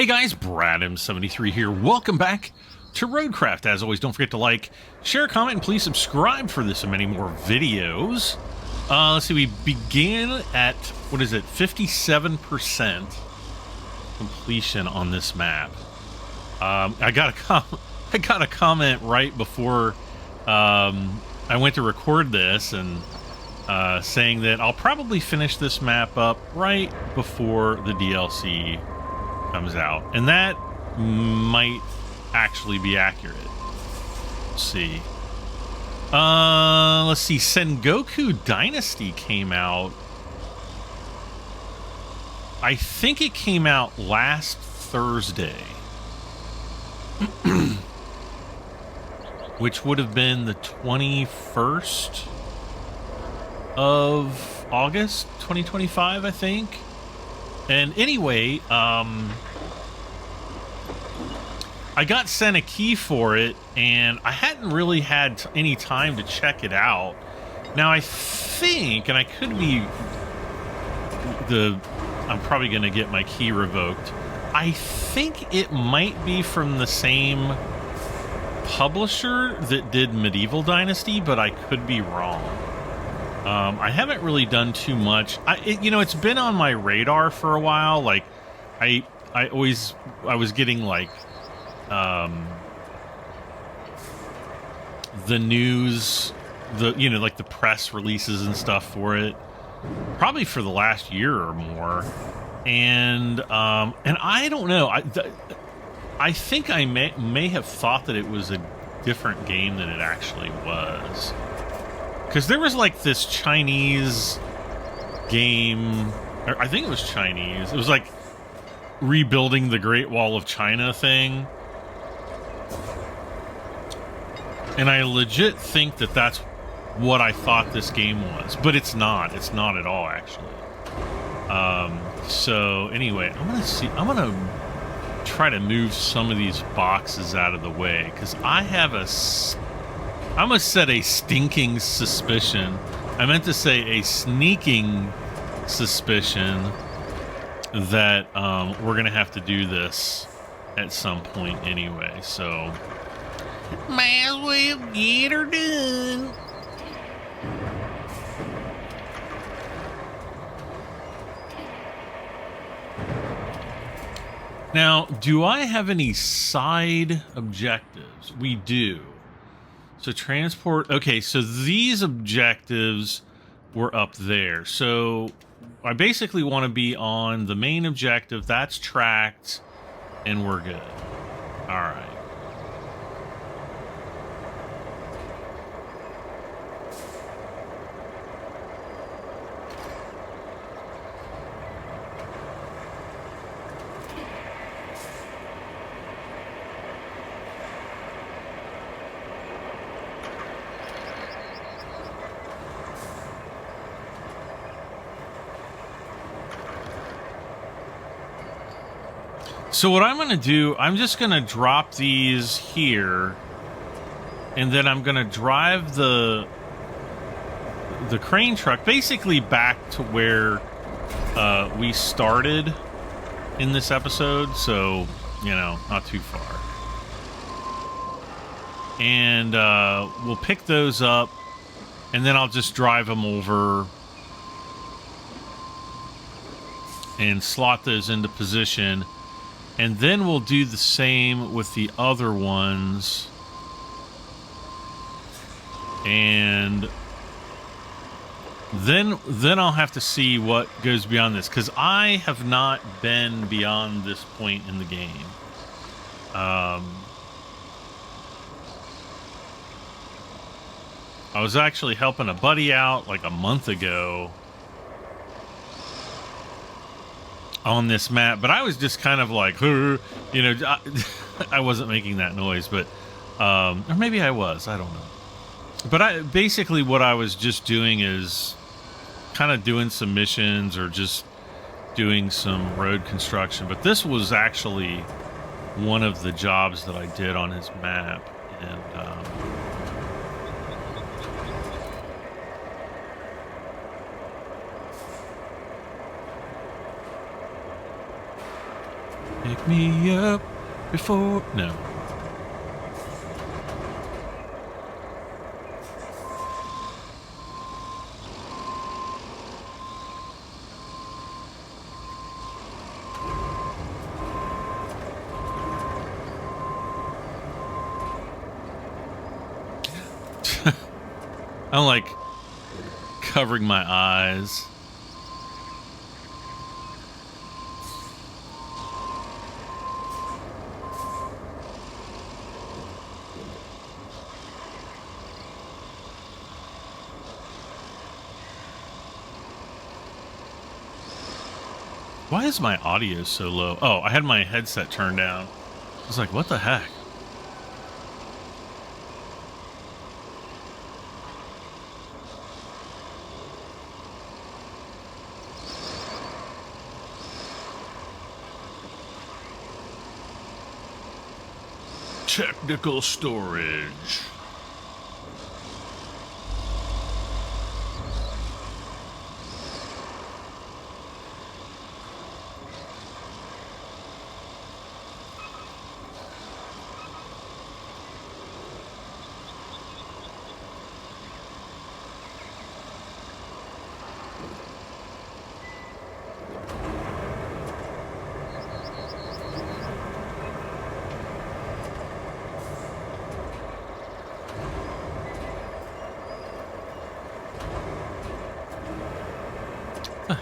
Hey guys, BradM73 here. Welcome back to ROADCRAFT. As always, don't forget to like, share, comment, and please subscribe for this and many more videos. Let's see, we began at, 57% completion on this map. I got a comment right before I went to record this and saying that I'll probably finish this map up right before the DLC comes out, and that might actually be accurate. Let's see. Let's see. Sengoku Dynasty came out. I think it came out last Thursday, which would have been the 21st of August 2025, I think. And anyway, I got sent a key for it, and I hadn't really had any time to check it out. Now I think, and I could be I'm probably going to get my key revoked. I think it might be from the same publisher that did Medieval Dynasty, but I could be wrong. I haven't really done too much. It's been on my radar for a while. Like, I was getting like the news, like the press releases and stuff for it, probably for the last year or more. And I don't know. I think I may have thought that it was a different game than it actually was. Because there was like this Chinese game, or I think it was Chinese. It was like rebuilding the Great Wall of China thing. And I legit think that that's what I thought this game was. But it's not. It's not at all, actually. So anyway, I'm going to try to move some of these boxes out of the way. Because I'm going to set a stinking suspicion. I meant to say a sneaking suspicion that we're going to have to do this at some point anyway. So, might as well get her done. Now, do I have any side objectives? We do. So transport, okay, so these objectives were up there. So I basically want to be on the main objective. That's tracked, and we're good. All right. So what I'm going to do, I'm just going to drop these here, and then I'm going to drive the crane truck basically back to where we started in this episode, so, not too far. And we'll pick those up, and then I'll just drive them over and slot those into position. And then we'll do the same with the other ones. And then I'll have to see what goes beyond this, because I have not been beyond this point in the game. I was actually helping a buddy out like a month ago on this map, but I was just kind of like, I wasn't making that noise, but or maybe I was, I don't know. But basically what I was just doing is kind of doing some missions or just doing some road construction. But this was actually one of the jobs that I did on his map, and Wake me up before... No. I'm like covering my eyes. Why is my audio so low? Oh, I had my headset turned down. I was like, what the heck? Technical storage.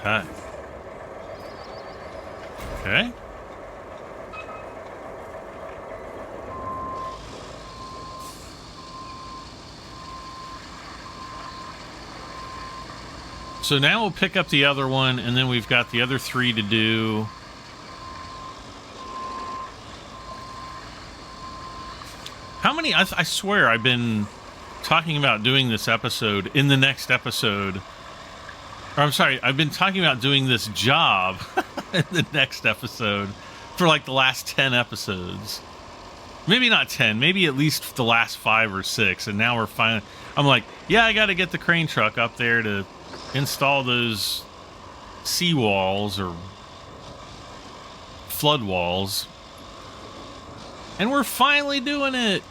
Heck. Okay. So now we'll pick up the other one, and then we've got the other 3 to do. How many? I swear I've been talking about doing this episode in the next episode. Or I'm sorry, I've been talking about doing this job in the next episode for like the last 10 episodes. Maybe not 10, maybe at least the last 5 or 6. And now we're finally, I'm like, yeah, I got to get the crane truck up there to install those seawalls or flood walls. And we're finally doing it.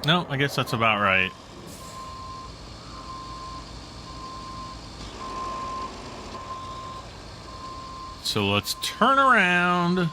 No, I guess that's about right. So let's turn around.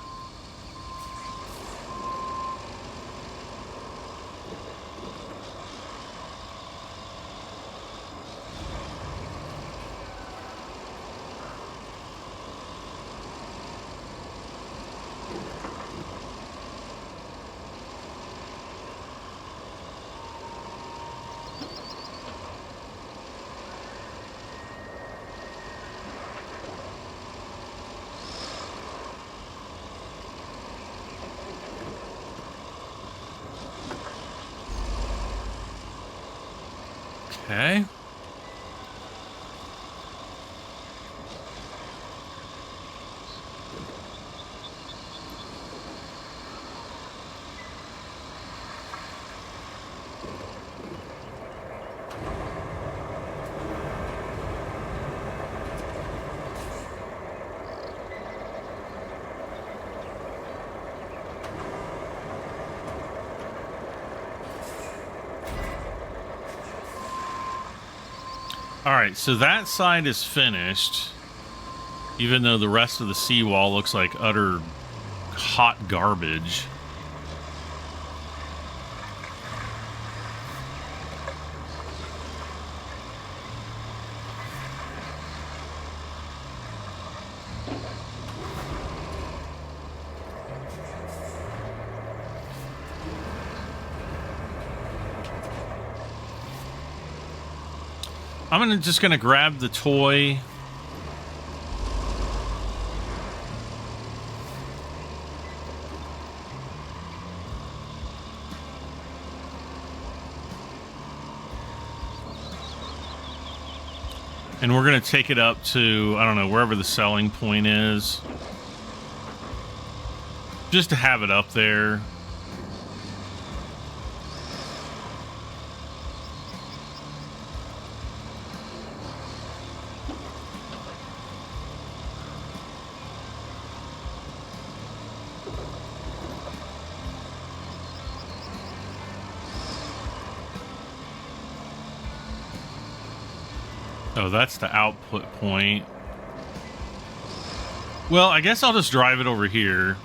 Okay. All right, so that side is finished, even though the rest of the seawall looks like utter hot garbage. I'm just gonna grab the toy. And we're going to take it up to, I don't know, wherever the selling point is. Just to have it up there. Oh, that's the output point. Well, I guess I'll just drive it over here.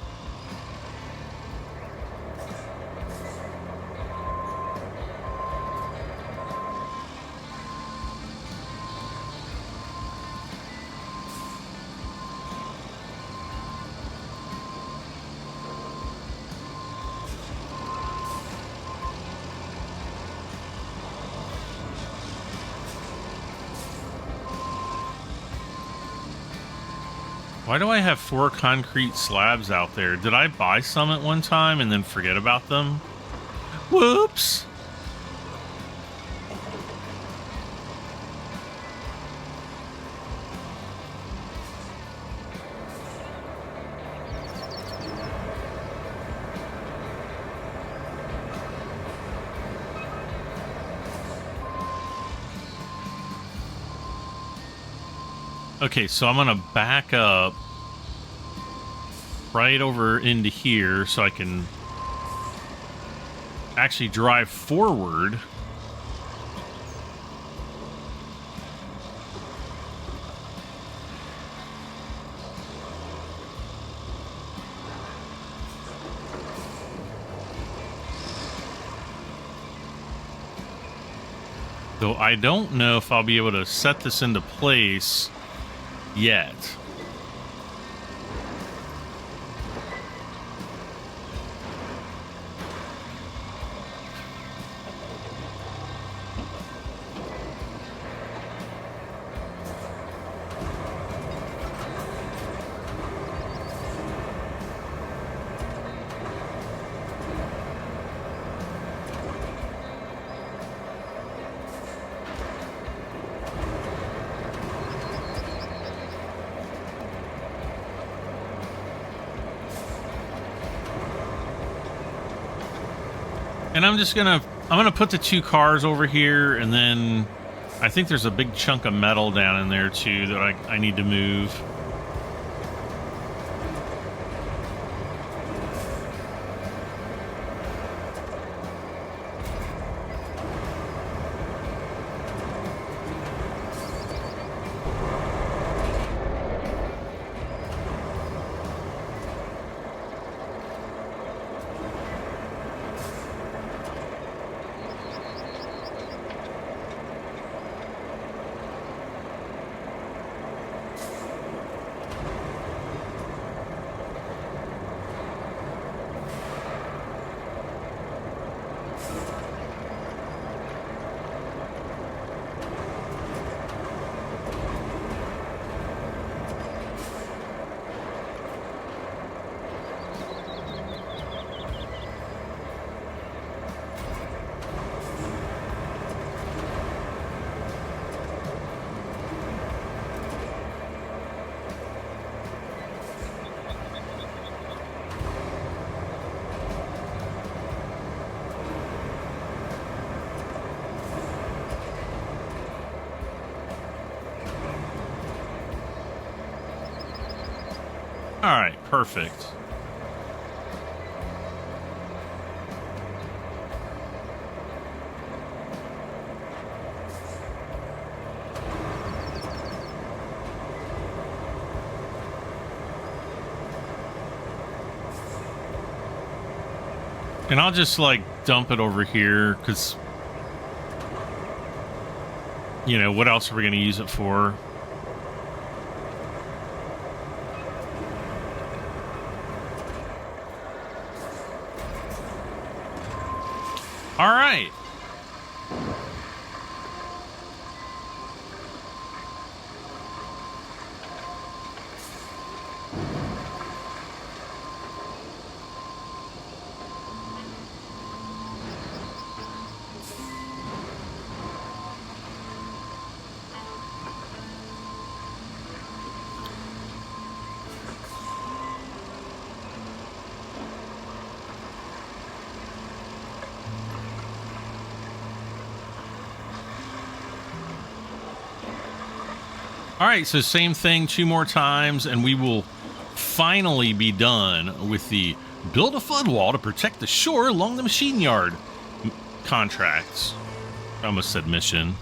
Why do I have 4 concrete slabs out there? Did I buy some at one time and then forget about them? Whoops! Okay, so I'm gonna back up right over into here so I can actually drive forward. Though I don't know if I'll be able to set this into place yet. And I'm gonna put the 2 cars over here, and then I think there's a big chunk of metal down in there too that I need to move. All right, perfect. And I'll just like dump it over here because, you know, what else are we going to use it for? All right. All right, so same thing 2 more times, and we will finally be done with the build a flood wall to protect the shore along the machine yard contracts. I almost said mission.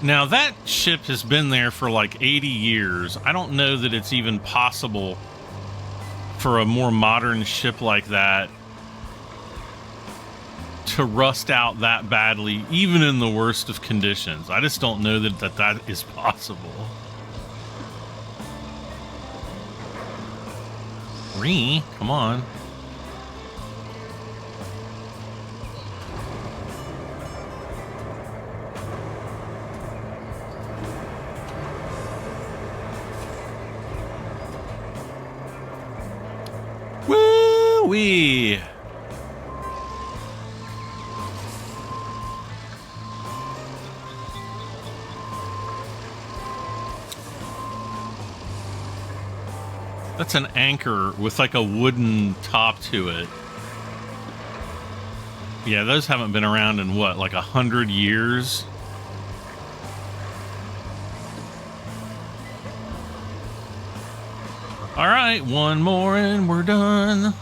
Now, that ship has been there for like 80 years. I don't know that it's even possible for a more modern ship like that to rust out that badly, even in the worst of conditions. I just don't know that is possible. Come on. Woo-wee! That's an anchor with like a wooden top to it. Yeah, those haven't been around in what, like 100 years? All right, one more and we're done.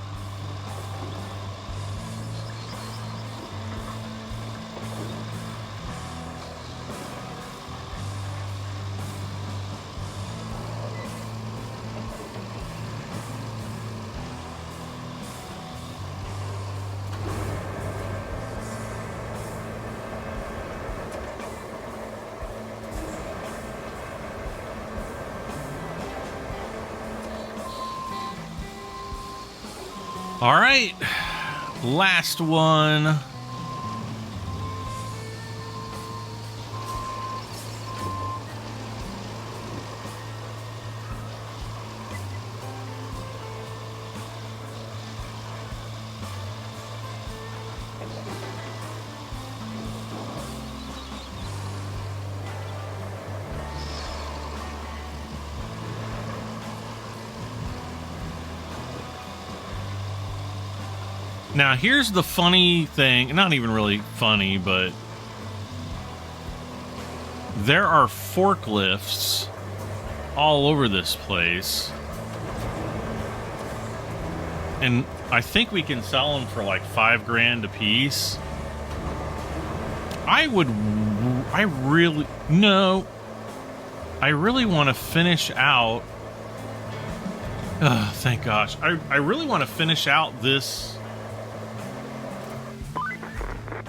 All right, last one. Now, here's the funny thing. Not even really funny, but there are forklifts all over this place. And I think we can sell them for like $5 grand a piece. I really want to finish out. Oh, thank gosh. I really want to finish out this.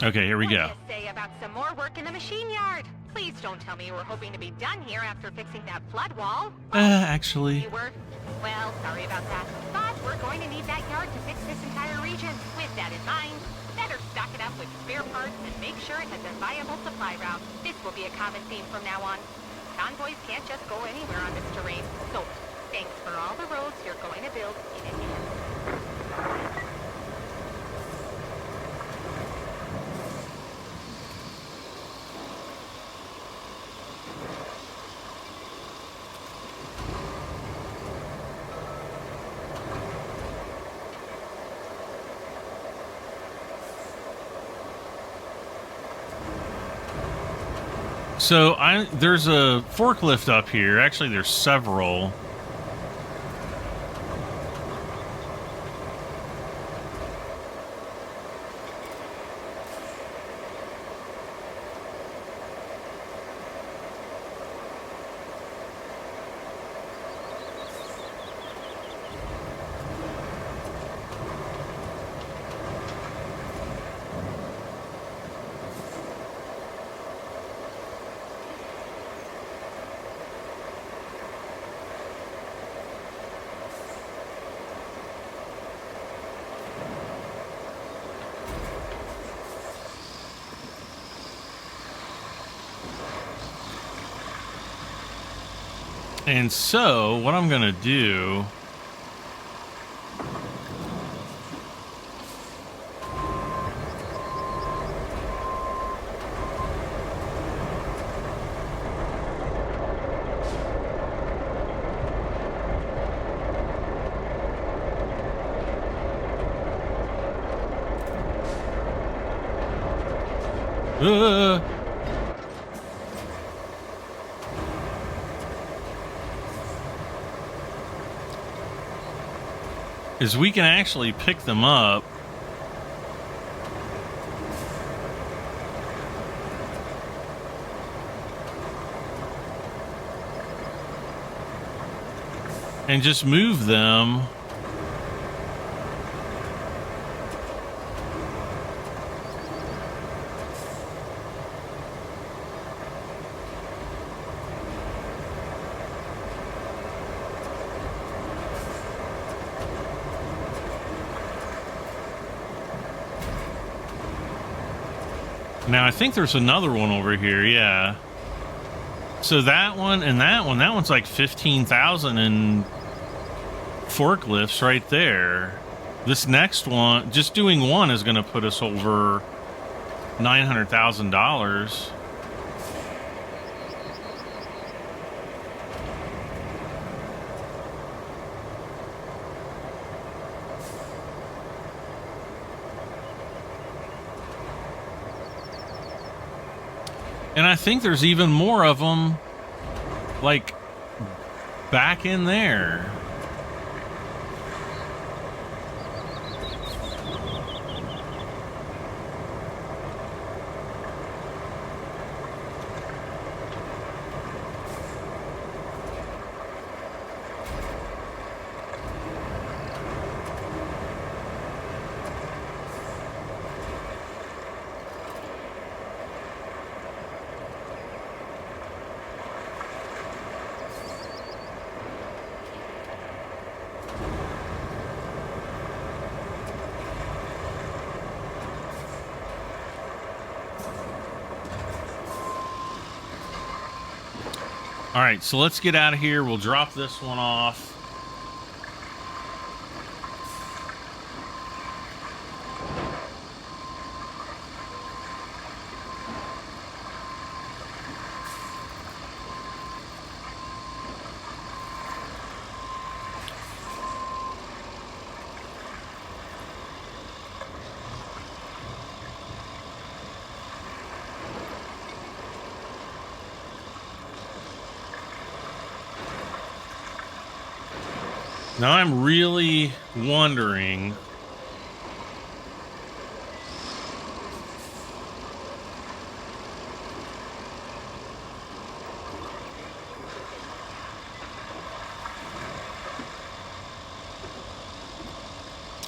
Okay, here we go. What do you say about some more work in the machine yard? Please don't tell me you were hoping to be done here after fixing that flood wall. Actually. You were? Well, sorry about that. But we're going to need that yard to fix this entire region. With that in mind, better stock it up with spare parts and make sure it has a viable supply route. This will be a common theme from now on. Convoys can't just go anywhere on this terrain. So, thanks for all the roads you're going to build in advance. So there's a forklift up here. Actually, there's several. And so what I'm gonna do is we can actually pick them up and just move them now. I think there's another one over here, yeah. So that one and that one's like 15,000 in forklifts right there. This next one, just doing one, is going to put us over $900,000. And I think there's even more of them, like, back in there. All right, so let's get out of here. We'll drop this one off. Now I'm really wondering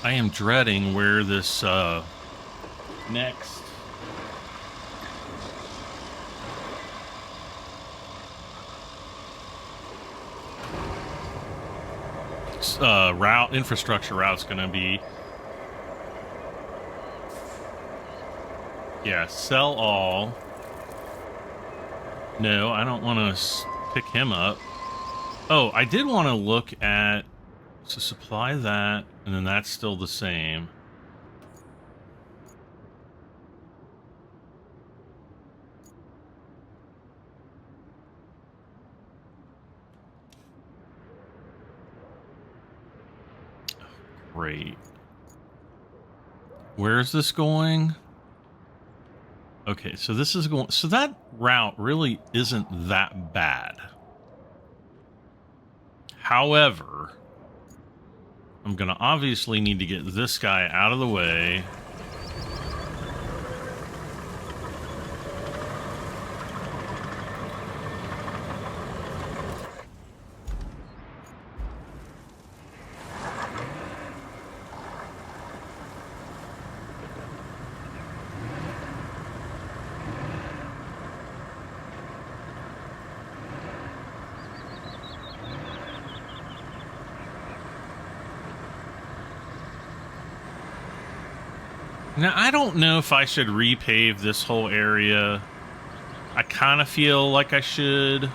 I am dreading where this next infrastructure route's gonna be. Yeah, sell all. No, I don't want to pick him up. Oh, I did want to look at, so supply that, and then that's still the same. Great. Where is this going? Okay, so this is going, so that route really isn't that bad. However, I'm gonna obviously need to get this guy out of the way. Now, I don't know if I should repave this whole area. I kind of feel like I should.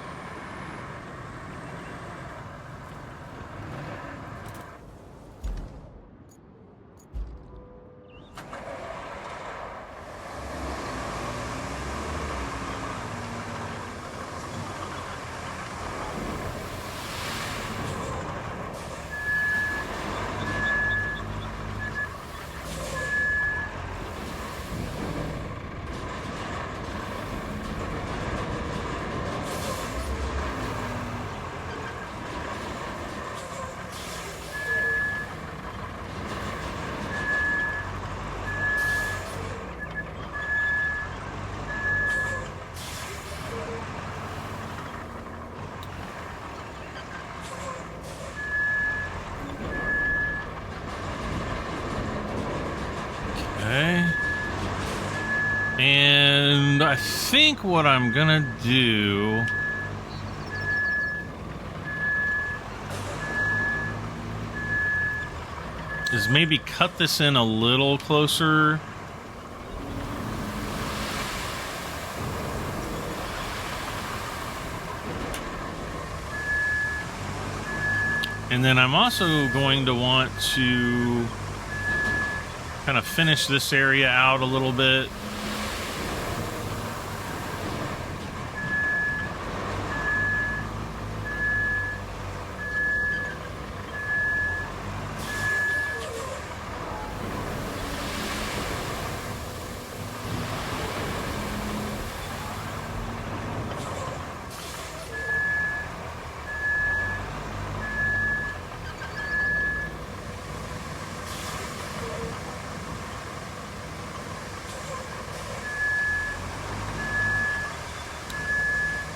think what I'm gonna do is maybe cut this in a little closer. And then I'm also going to want to kind of finish this area out a little bit.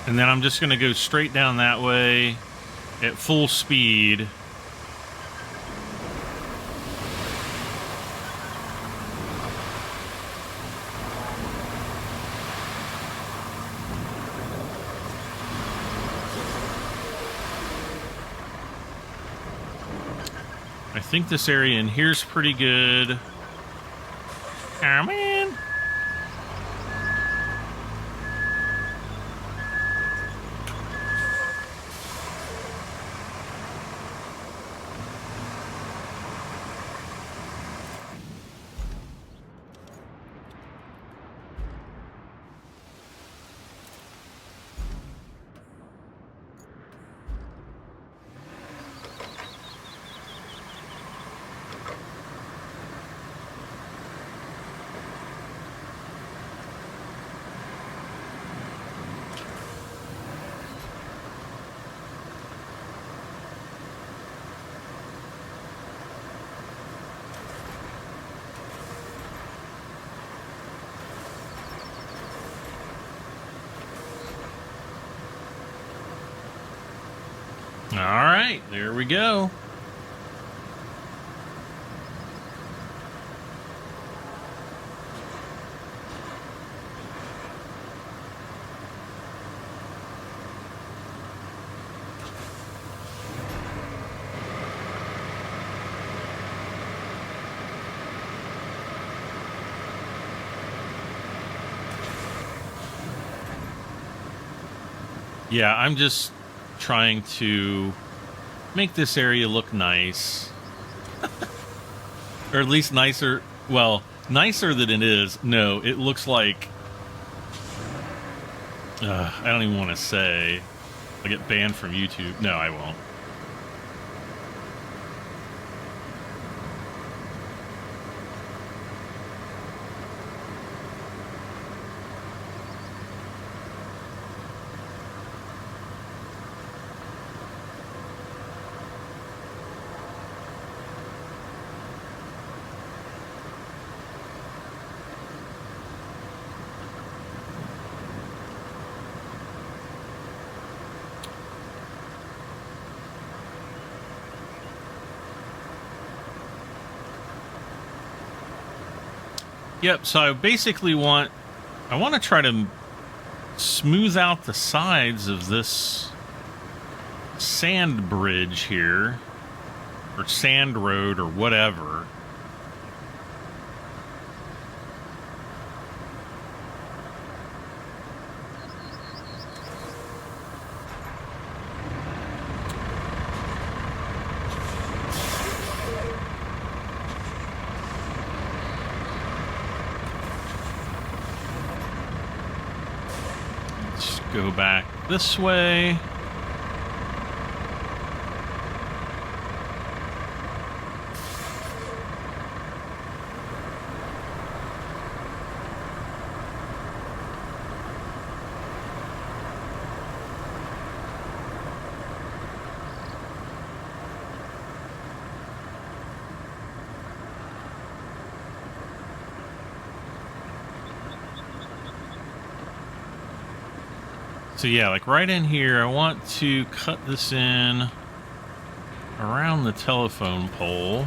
And then I'm just going to go straight down that way at full speed. I think this area in here's pretty good. Oh, man. All right, there we go. Yeah, I'm just trying to make this area look nice. Or at least nicer. Well, nicer than it is. No, it looks like... I don't even want to say. I'll get banned from YouTube. No, I won't. Yep, so I basically want to try to smooth out the sides of this sand bridge here, or sand road, or whatever. Go back this way. So yeah, like right in here, I want to cut this in around the telephone pole.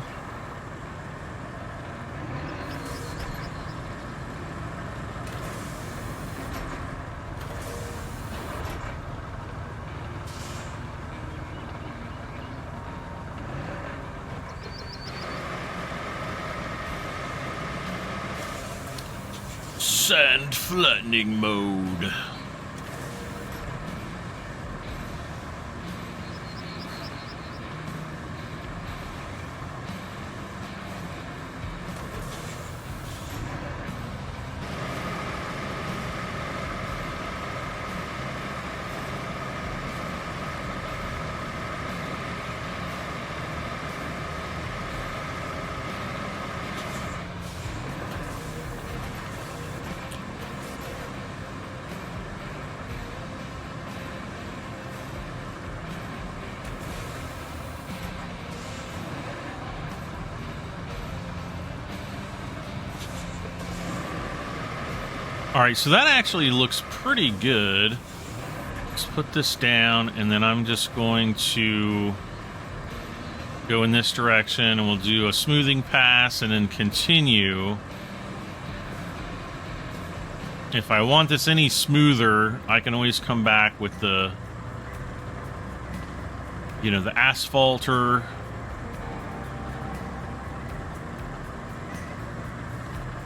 Sand flattening mode. All right, so that actually looks pretty good. Let's put this down, and then I'm just going to go in this direction, and we'll do a smoothing pass and then continue. If I want this any smoother, I can always come back with the, you know, the asphalter.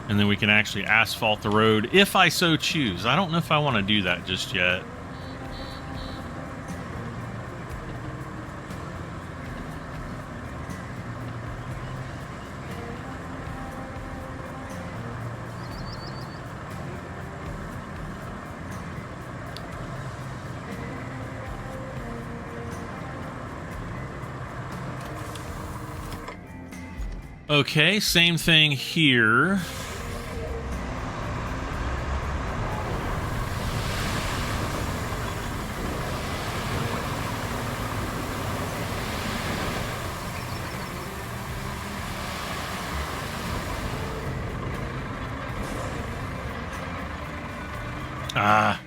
And then we can actually asphalt the road if I so choose. I don't know if I want to do that just yet. Okay, same thing here. Ah.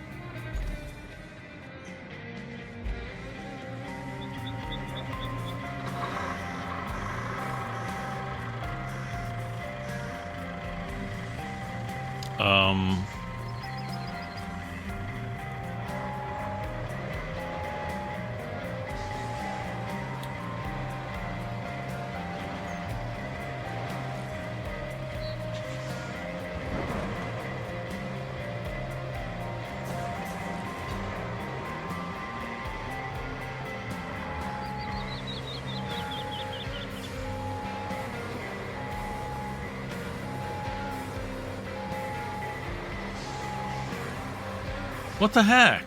What the heck?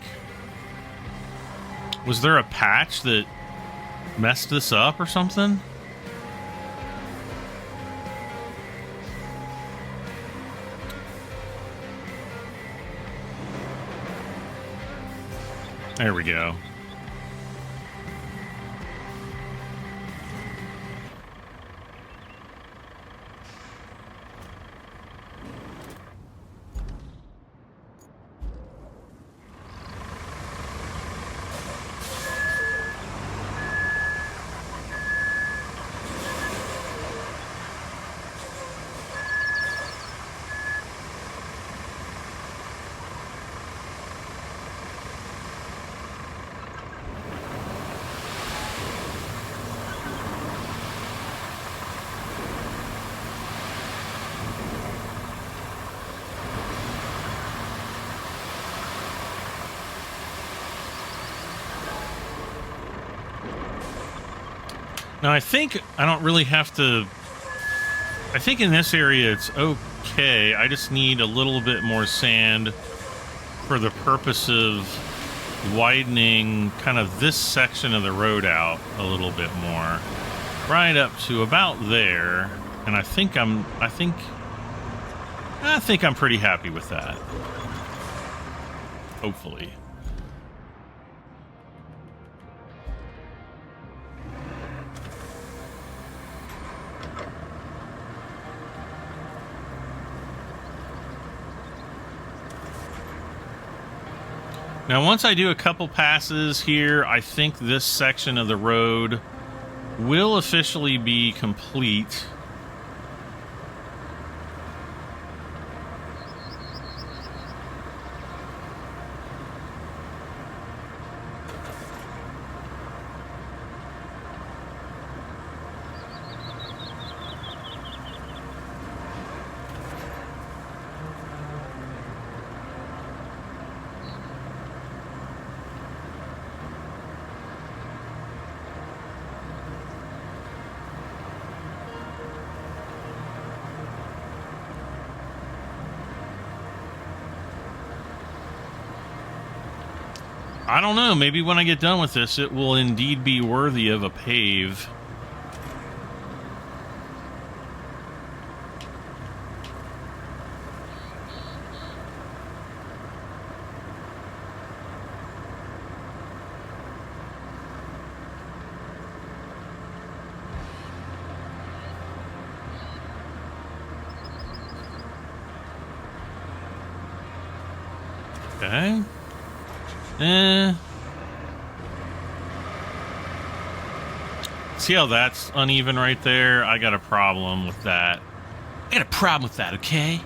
Was there a patch that messed this up or something? There we go. Now, I think I don't really have to... I think in this area it's okay. I just need a little bit more sand for the purpose of widening kind of this section of the road out a little bit more. Right up to about there. And I think I'm pretty happy with that. Hopefully. Now, once I do a couple passes here, I think this section of the road will officially be complete. I don't know. Maybe when I get done with this, it will indeed be worthy of a pave. Okay. See how that's uneven right there? I got a problem with that. I got a problem with that, okay?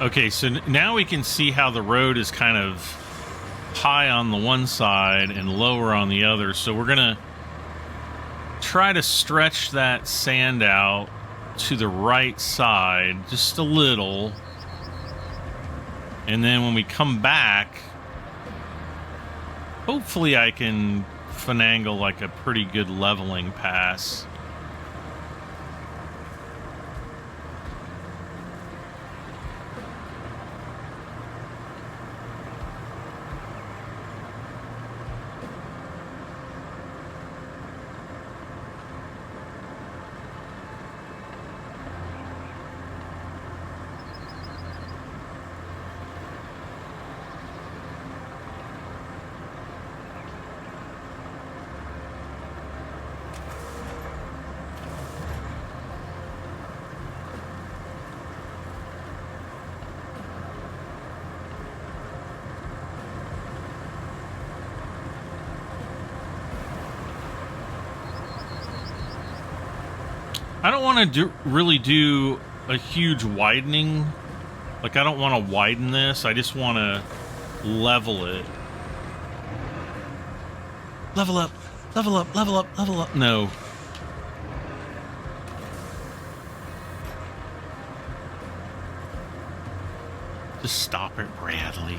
Okay, so now we can see how the road is kind of high on the one side and lower on the other. So we're going to try to stretch that sand out to the right side just a little. And then when we come back, hopefully I can finagle like a pretty good leveling pass. I don't want to really do a huge widening. Like, I don't want to widen this. I just want to level it. Level up, level up, level up, level up. No. Just stop it, Bradley.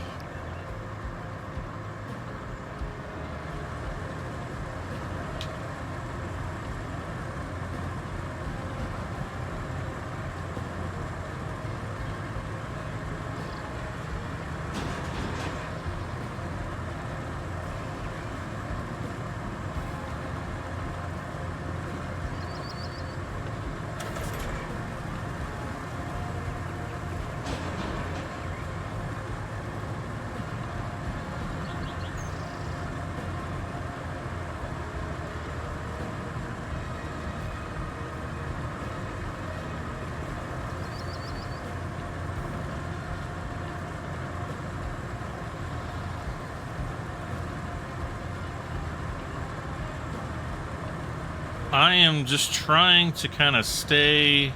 I am just trying to kind of stay...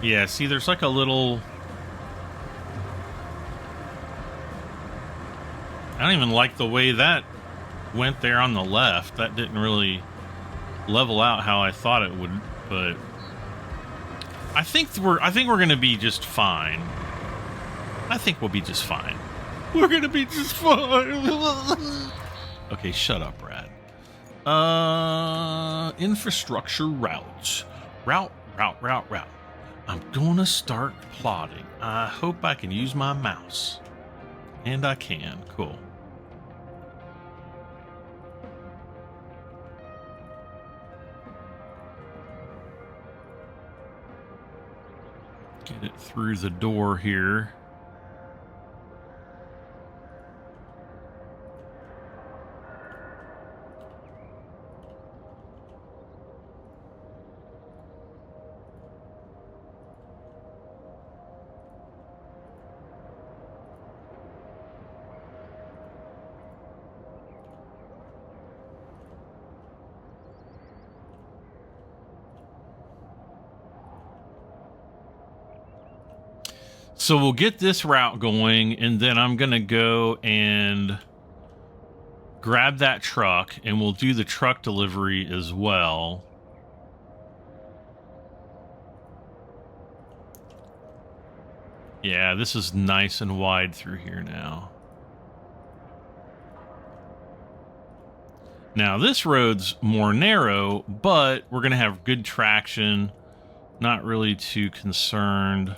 Yeah, see, there's like a little... I don't even like the way that went there on the left. That didn't really level out how I thought it would, but... I think we're going to be just fine. I think we'll be just fine. We're going to be just fine. Okay, shut up, Brad. Infrastructure routes. Route. I'm gonna start plotting. I hope I can use my mouse. And I can. Cool. Get it through the door here. So we'll get this route going, and then I'm going to go and grab that truck, and we'll do the truck delivery as well. Yeah, this is nice and wide through here now. Now, this road's more narrow, but we're going to have good traction. Not really too concerned.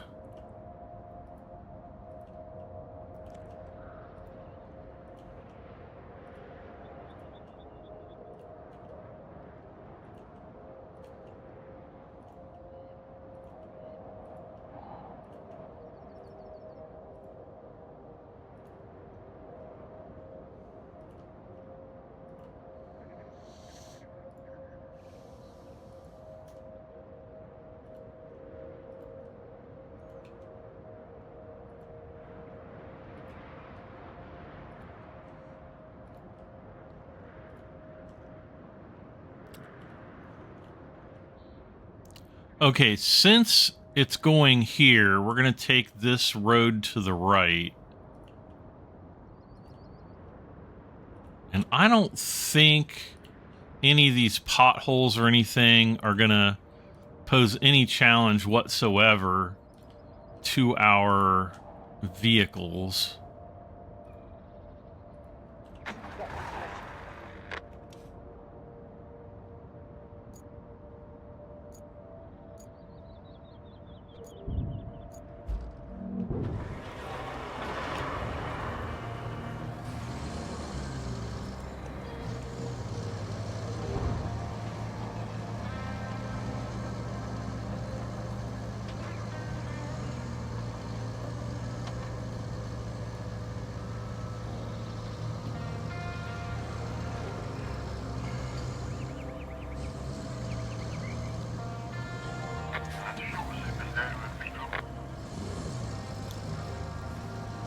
Okay, since it's going here, we're going to take this road to the right. And I don't think any of these potholes or anything are going to pose any challenge whatsoever to our vehicles.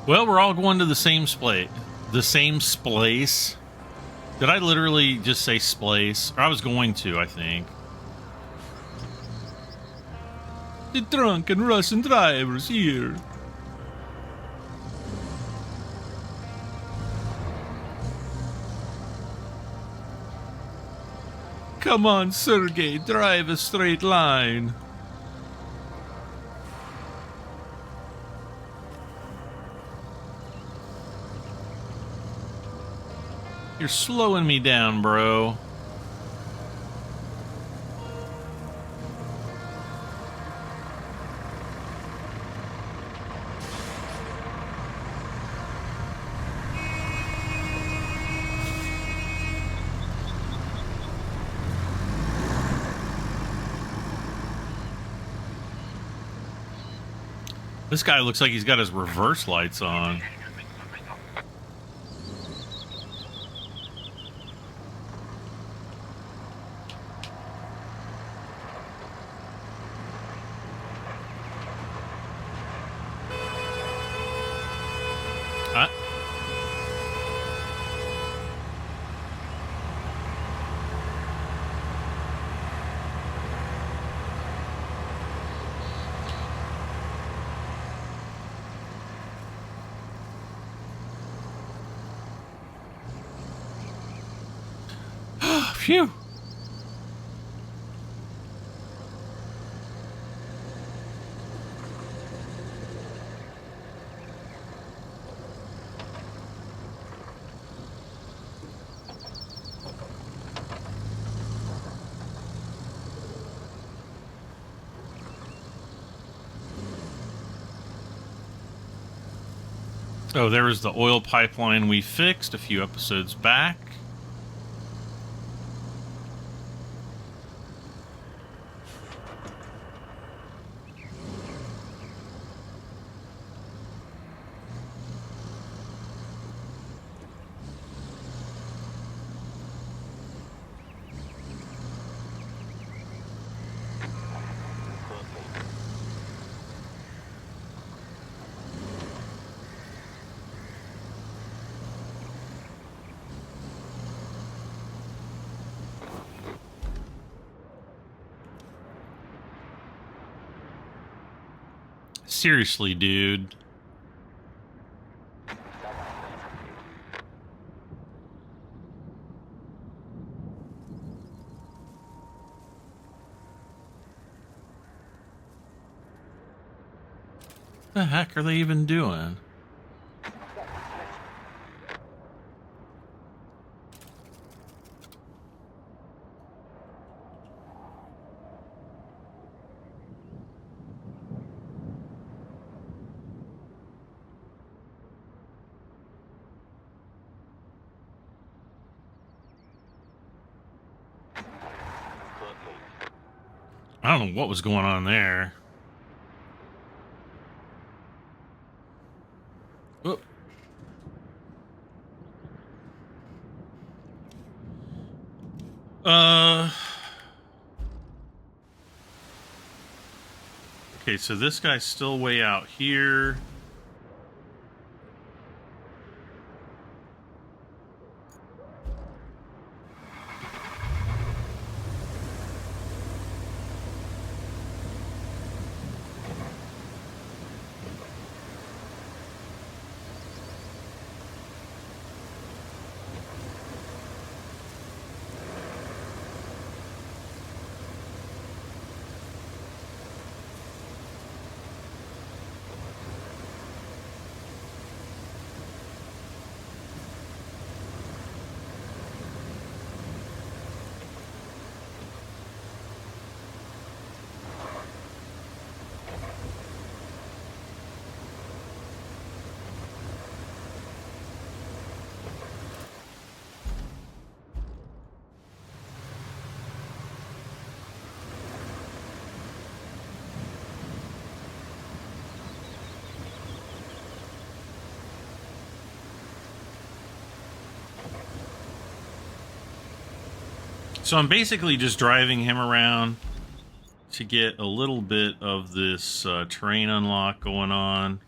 Well, we're all going to the same splate. The same splace. Did I literally just say splace? Or I was going to, I think. The drunken Russian driver's here. Come on, Sergey, drive a straight line. You're slowing me down, bro. This guy looks like he's got his reverse lights on. Phew. Oh, there was the oil pipeline we fixed a few episodes back. seriously, dude. What the heck are they even doing? I don't know what was going on there. Oh. Okay, so this guy's still way out here. So I'm basically just driving him around to get a little bit of this terrain unlock going on.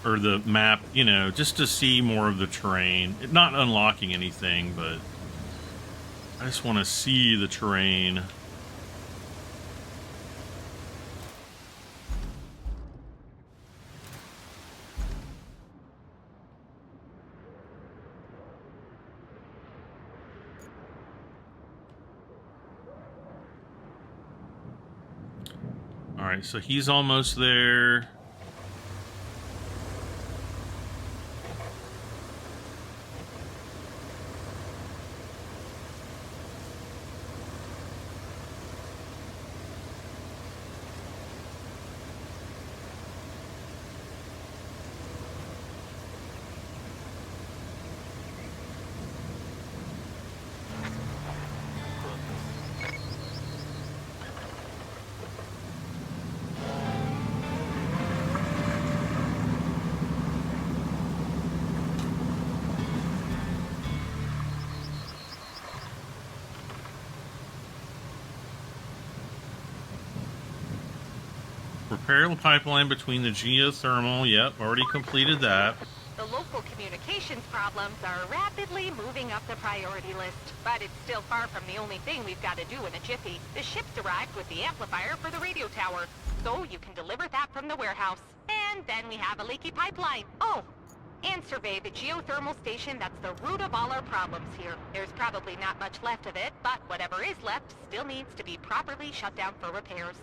Or the map, you know, just to see more of the terrain. Not unlocking anything, but I just want to see the terrain. Alright, so he's almost there. Repair the pipeline between the geothermal. Yep, already completed that. The local communications problems are rapidly moving up the priority list. But it's still far from the only thing we've got to do in a jiffy. The ship's arrived with the amplifier for the radio tower. So you can deliver that from the warehouse. And then we have a leaky pipeline. Oh, and survey the geothermal station that's the root of all our problems here. There's probably not much left of it, but whatever is left still needs to be properly shut down for repairs.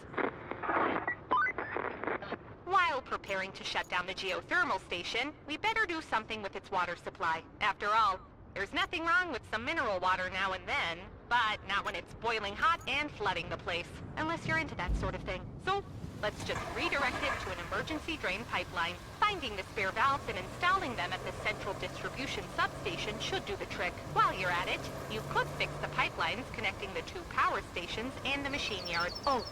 While preparing to shut down the geothermal station, we better do something with its water supply. After all, there's nothing wrong with some mineral water now and then, but not when it's boiling hot and flooding the place, unless you're into that sort of thing. So, let's just redirect it to an emergency drain pipeline. Finding the spare valves and installing them at the central distribution substation should do the trick. While you're at it, you could fix the pipelines connecting the two power stations and the machine yard. Oh,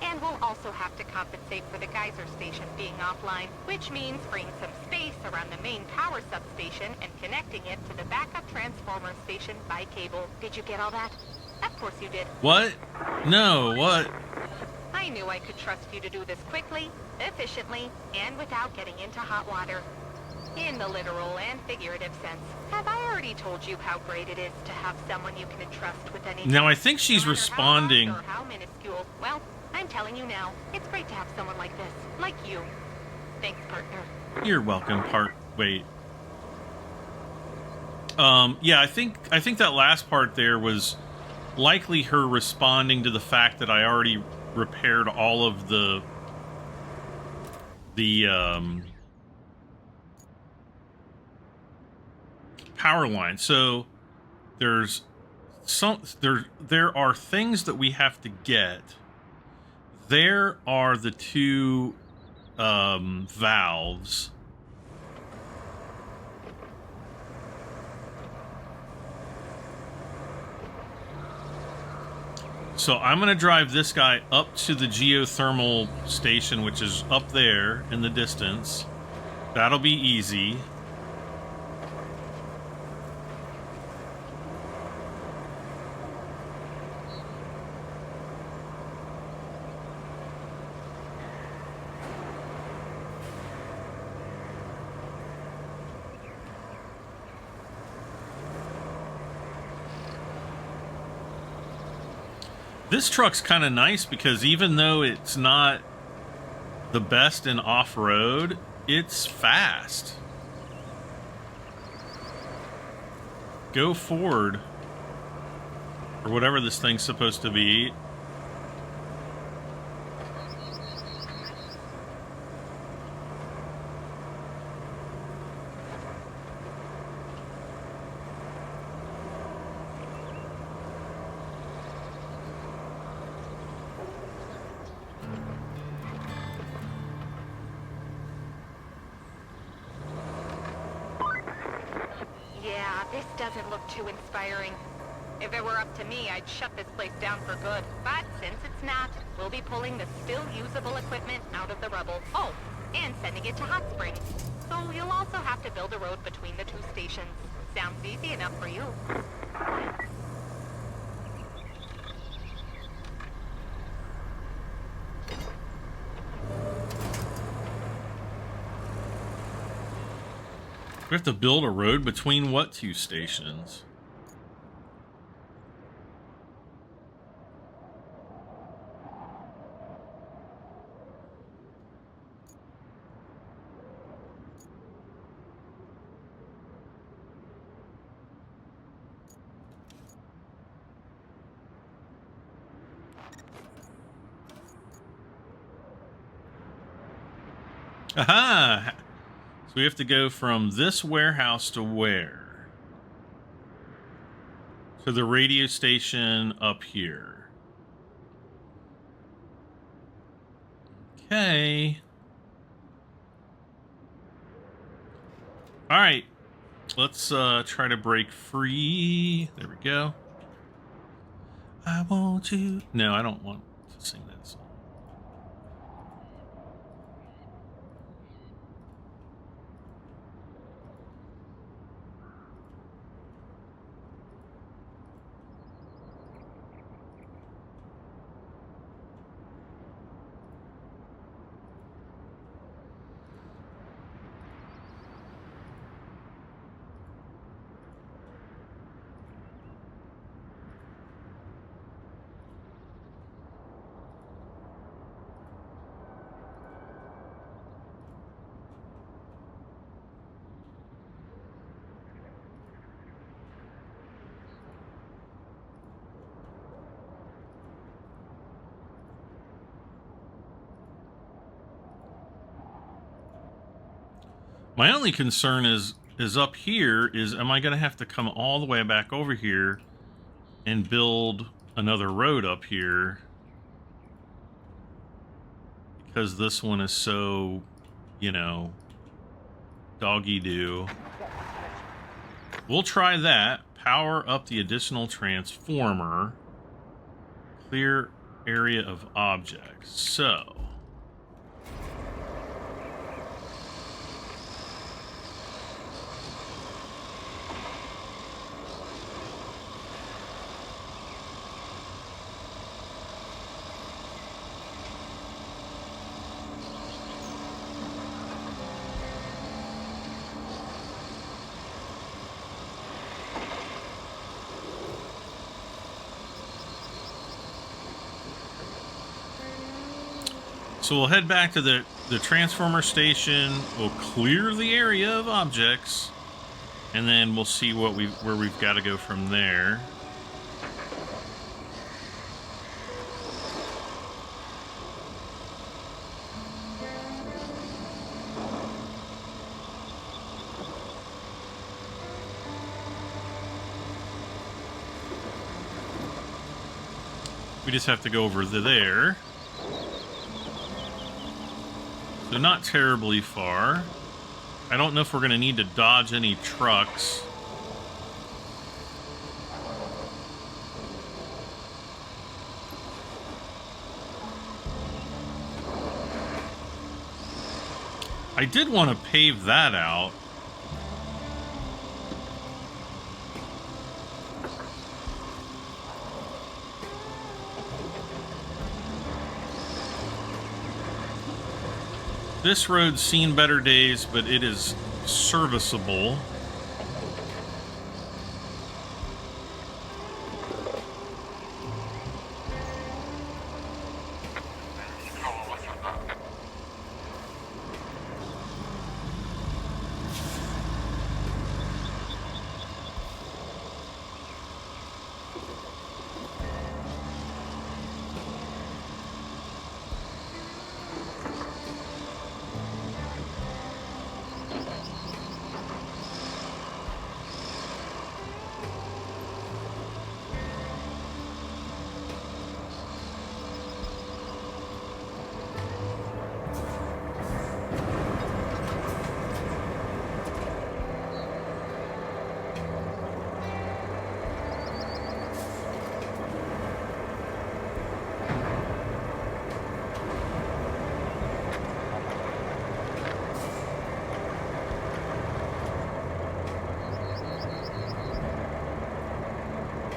and we'll also have to compensate for the geyser station being offline, which means freeing some space around the main power substation and connecting it to the backup transformer station by cable. Did you get all that? Of course you did. What? No, what? I knew I could trust you to do this quickly, efficiently, and without getting into hot water. In the literal and figurative sense. Have I already told you how great it is to have someone you can entrust with anything? Now, I think she's No matter responding. How large or how minuscule. Well, I'm telling you now, it's great to have someone like this, like you. Thanks, partner. You're welcome, wait. Yeah, I think that last part there was likely her responding to the fact that I already repaired all of the power line. So there are things that we have to get. There are the two valves. So I'm going to drive this guy up to the geothermal station, which is up there in the distance. That'll be easy. This truck's kind of nice because even though it's not the best in off-road, it's fast. Go forward, or whatever this thing's supposed to be. Doesn't look too inspiring. If it were up to me, I'd shut this place down for good. But since it's not, we'll be pulling the still usable equipment out of the rubble. Oh, and sending it to Hot Springs. So you'll also have to build a road between the two stations. Sounds easy enough for you. We have to build a road between what two stations? Aha! So we have to go from this warehouse to where? To the radio station up here. Okay. All right. Let's try to break free. There we go. I want you. No, I don't want to sing that song. My only concern is up here is, am I going to have to come all the way back over here and build another road up here? Because this one is so, you know, doggy-doo. We'll try that. Power up the additional transformer. Clear area of objects. So... So we'll head back to the transformer station. We'll clear the area of objects, and then we'll see where we've got to go from there. We just have to go over there. So not terribly far. I don't know if we're going to need to dodge any trucks. I did want to pave that out. This road's seen better days, but it is serviceable.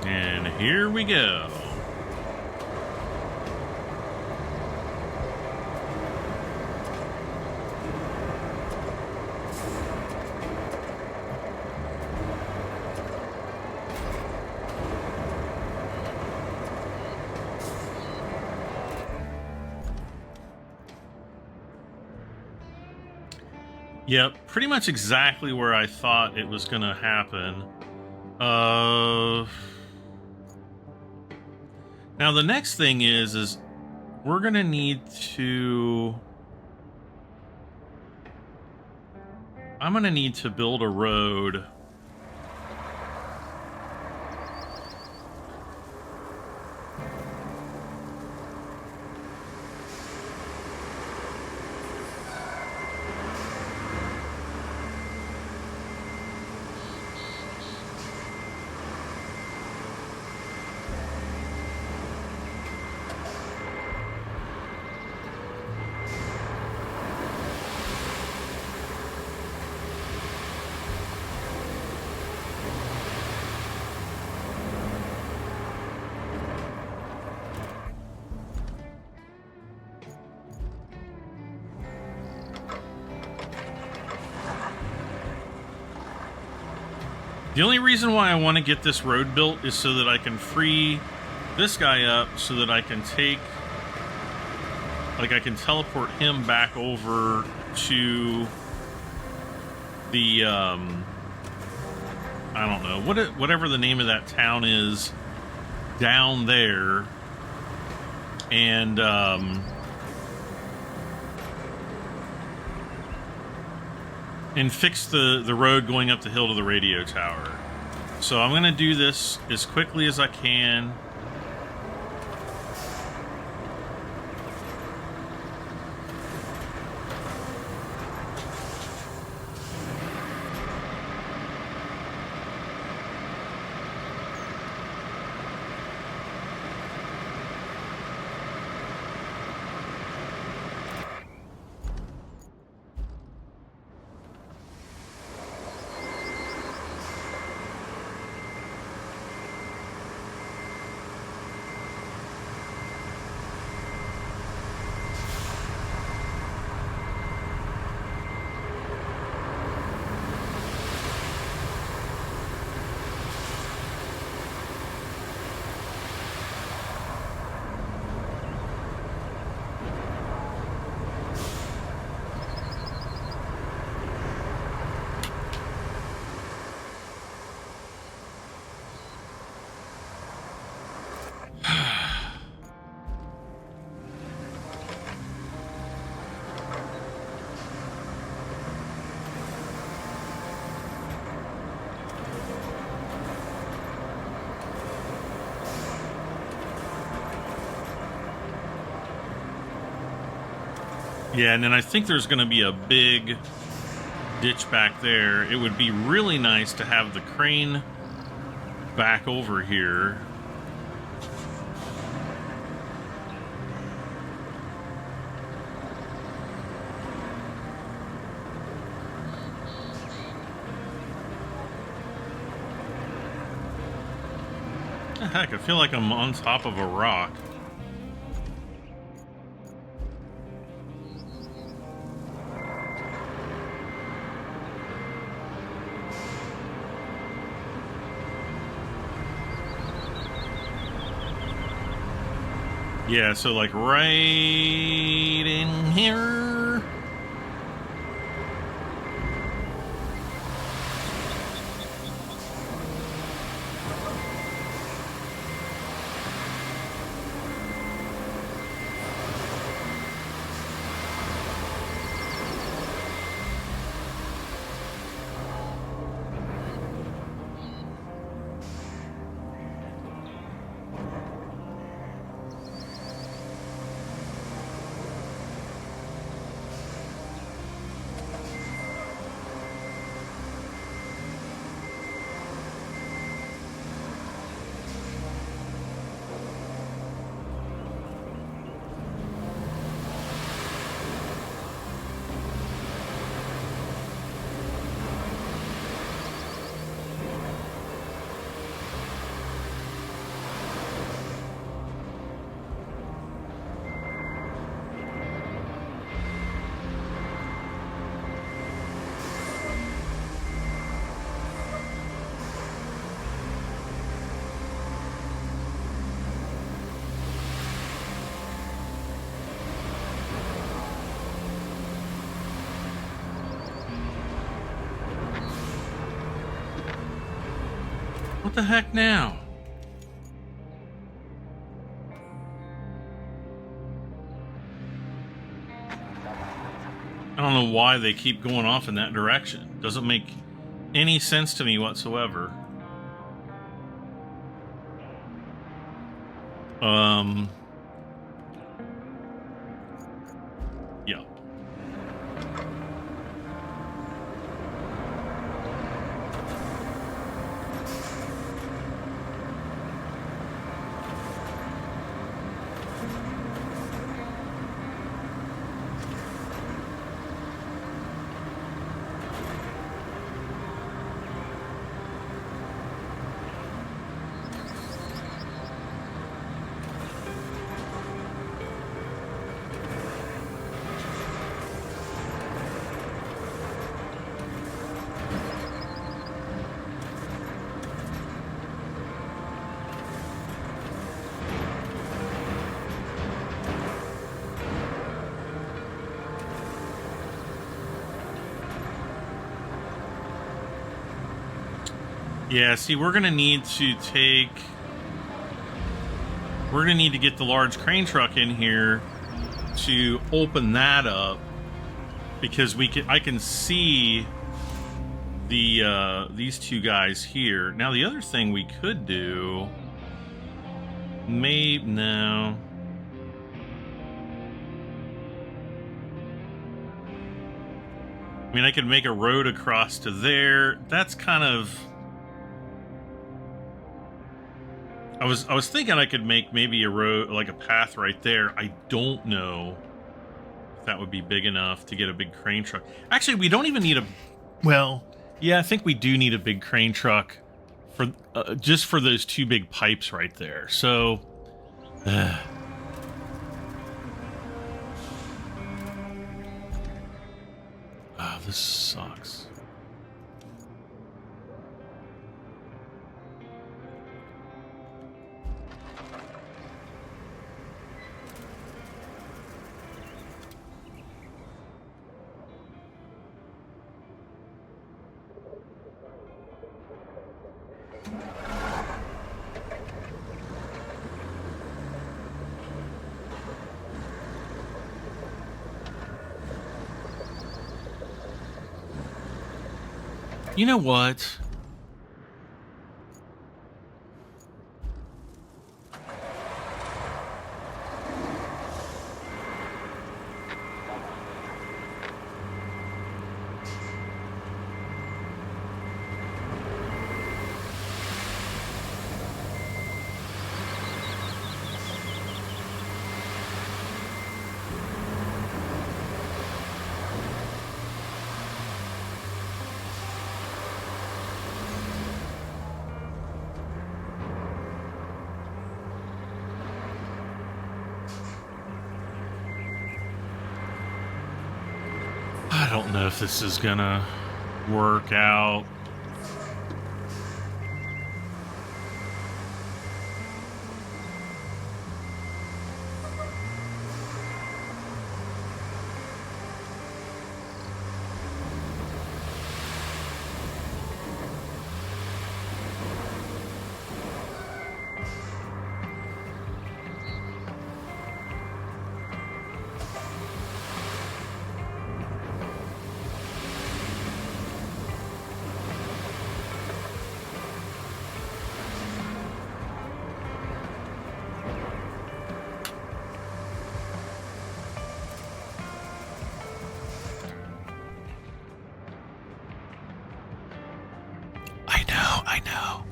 And here we go. Yep, pretty much exactly where I thought it was gonna happen. Now the next thing is we're gonna need to... I'm gonna need to build a road. The only reason why I want to get this road built is so that I can free this guy up, so that I can take, like, I can teleport him back over to the, I don't know, whatever the name of that town is down there, and, fix the road going up the hill to the radio tower. So I'm going to do this as quickly as I can. Yeah, and then I think there's going to be a big ditch back there. It would be really nice to have the crane back over here. What the heck, I feel like I'm on top of a rock. Yeah, so like right in here. What the heck now? I don't know why they keep going off in that direction. Doesn't make any sense to me whatsoever. Yeah. Yeah, see, we're going to need to take... We're going to need to get the large crane truck in here to open that up, because I can see the these two guys here. Now, the other thing we could do... No. I mean, I could make a road across to there. That's kind of... I was thinking I could make maybe a road, like a path right there. I don't know if that would be big enough to get a big crane truck. Actually, we don't even need a... Well, yeah, I think we do need a big crane truck for just for those two big pipes right there. So... this sucks. You know what? don't know if this is gonna work out. I know.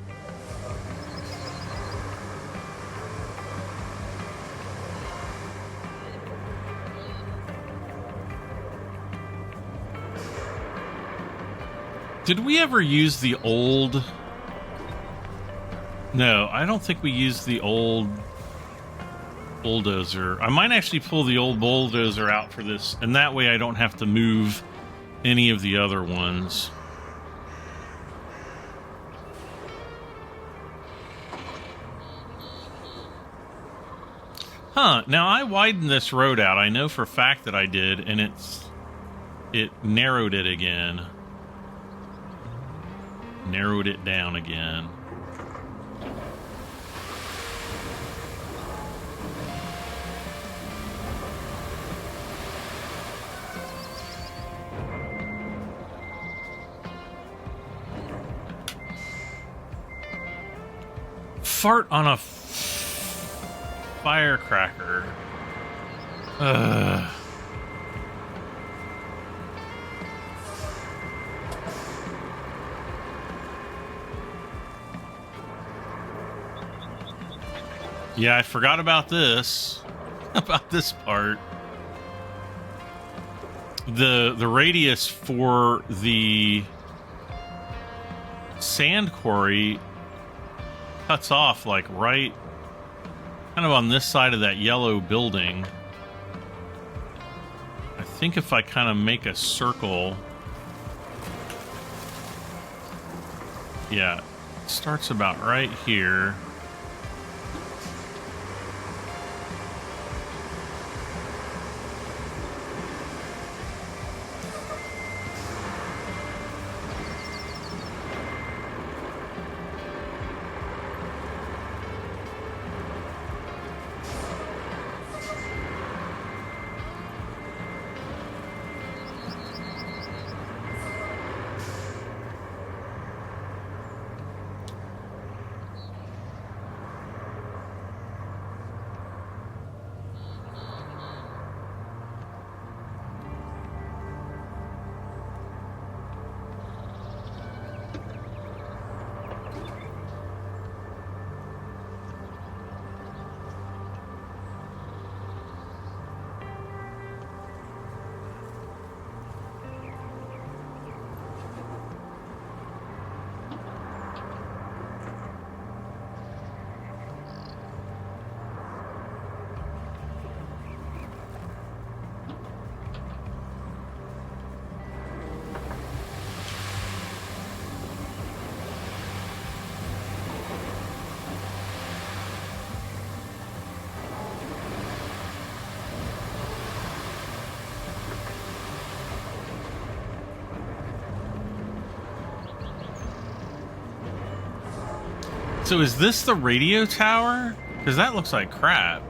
Did we ever use the old... No, I don't think we used the old bulldozer. I might actually pull the old bulldozer out for this, and that way I don't have to move any of the other ones. Huh, now I widened this road out. I know for a fact that I did, and it narrowed it again. Narrowed it down again. Fart on a firecracker. Ugh. Yeah, I forgot about this. About this part. The radius for the sand quarry cuts off like right kind of on this side of that yellow building. I think if I kind of make a circle, yeah, it starts about right here. So is this the radio tower? Because that looks like crap.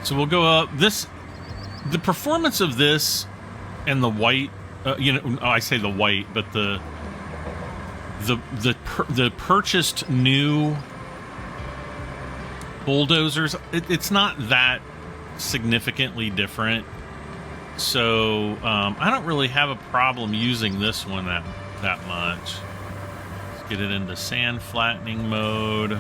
So we'll go up the performance of this and the white, I say the white, but the the purchased new bulldozers, it's not that significantly different. So I don't really have a problem using this one that much. Let's get it into sand flattening mode.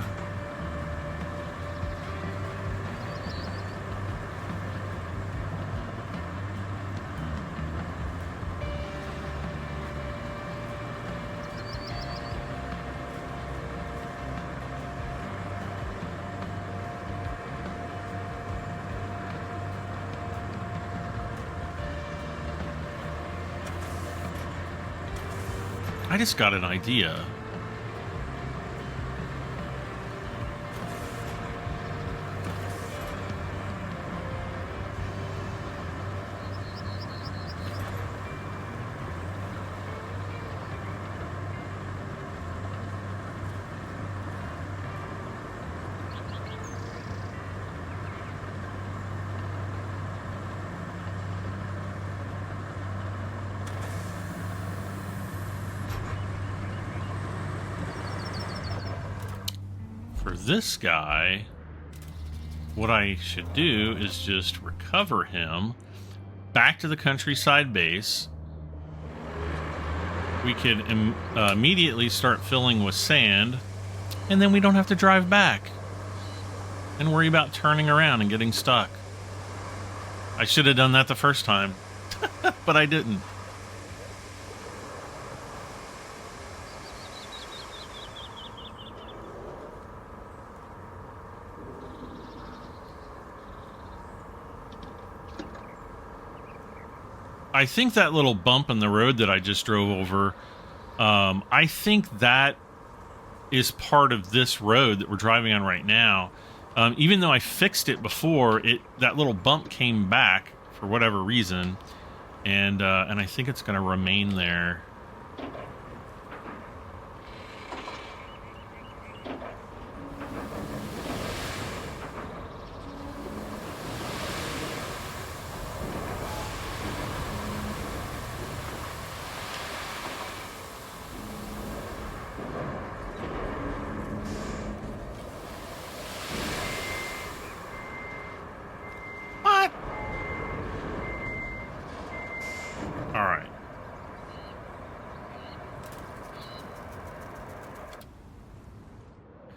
I just got an idea. For this guy, what I should do is just recover him back to the countryside base. We could immediately start filling with sand, and then we don't have to drive back and worry about turning around and getting stuck. I should have done that the first time, but I didn't. I think that little bump in the road that I just drove over, I think that is part of this road that we're driving on right now. Even though I fixed it before, that little bump came back for whatever reason, and I think it's going to remain there.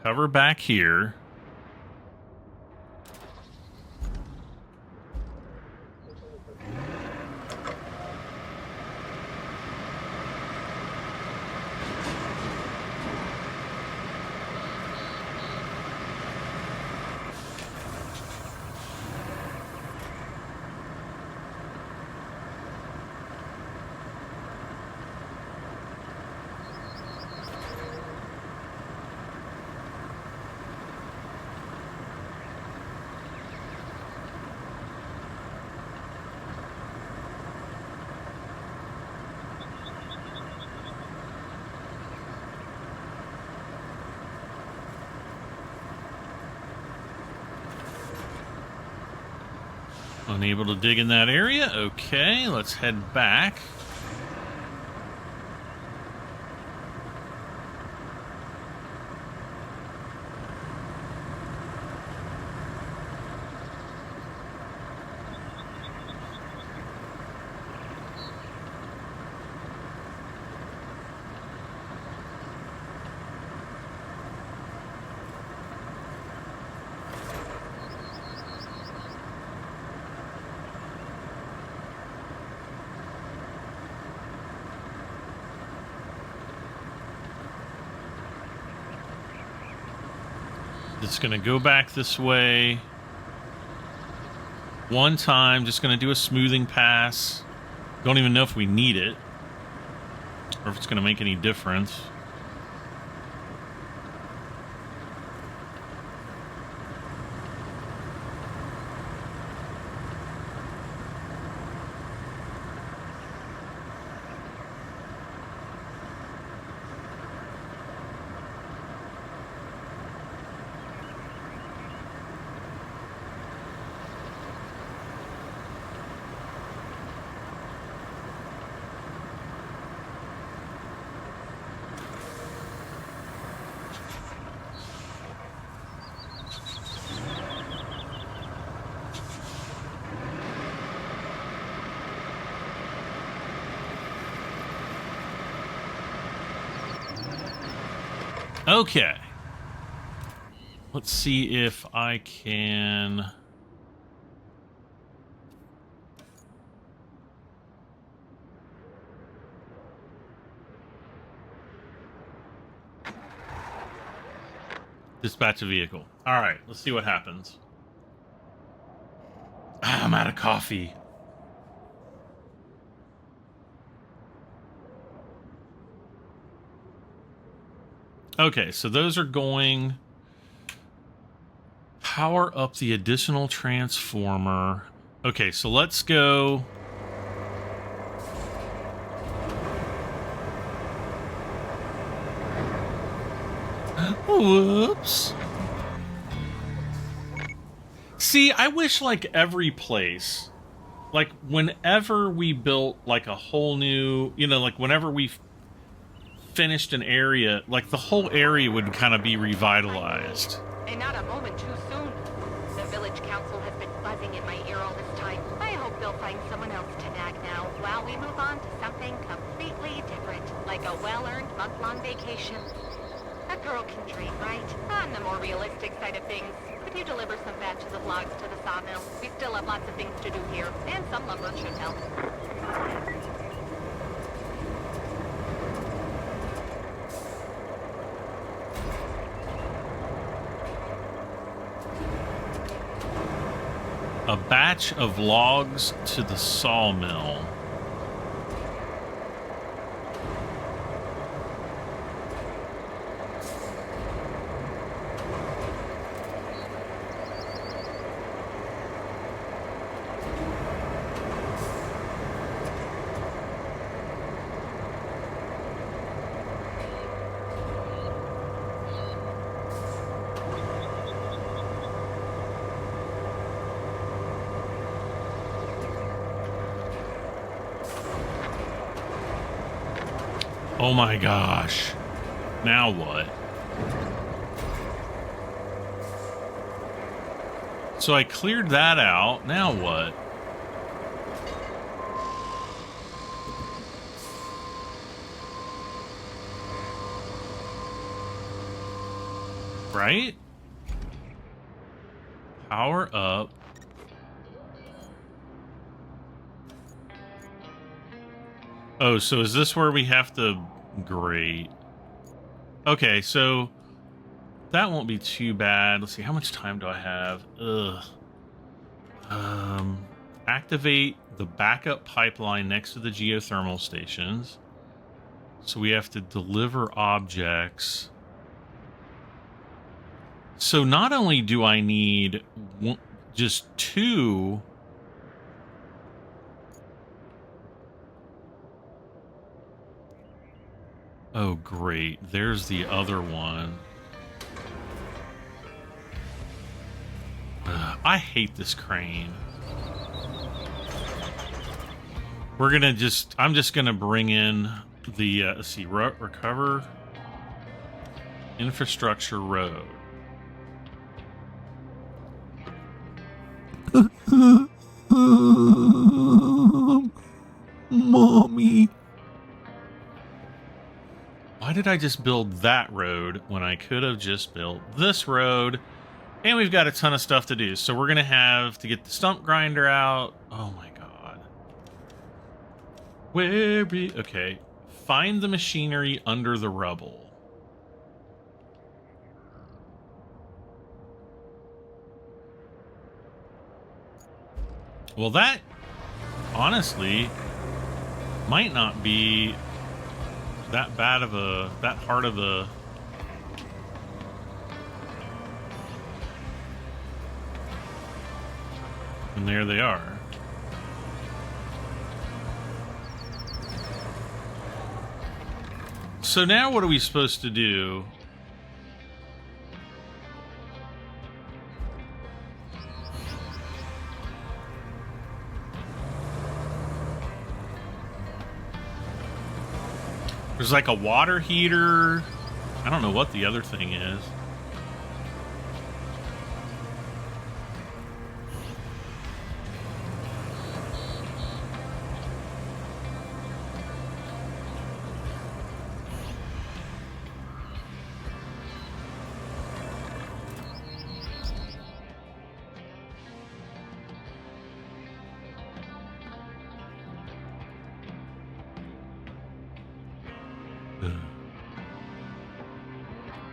Cover back here. Unable to dig in that area. Okay, let's head back. It's going to go back this way one time. Just going to do a smoothing pass. Don't even know if we need it or if it's going to make any difference. Okay. Let's see if I can... dispatch a vehicle. All right, let's see what happens. I'm out of coffee. Okay, so those are going... Power up the additional transformer. Okay, so let's go... Whoops. See, I wish like every place, like whenever we built like a whole new, you know, like whenever we finished an area, like the whole area would kind of be revitalized. And not a moment too soon. The village council has been buzzing in my ear all this time. I hope they'll find someone else to nag now while we move on to something completely different, like a well-earned month-long vacation. A girl can dream, right? On the more realistic side of things, could you deliver some batches of logs to the sawmill? We still have lots of things to do here, and some lumber should help. A batch of logs to the sawmill. Oh my gosh. Now what? So I cleared that out. Now what? Right? Power up. Oh, so is this where we have to... Great. Okay, so that won't be too bad. Let's see, how much time do I have? Activate the backup pipeline next to the geothermal stations. So we have to deliver objects. So not only do I need just 2... Oh, great. There's the other one. I hate this crane. We're gonna just... I'm just gonna bring in the... let's see. Recover... Infrastructure road. Mommy... Why did I just build that road when I could have just built this road? And we've got a ton of stuff to do. So we're going to have to get the stump grinder out. Oh my god. Where be... Okay. Find the machinery under the rubble. Well, that, honestly, might not be... that bad of a, that hard of a... And there they are. So now what are we supposed to do? There's like a water heater. I don't know what the other thing is.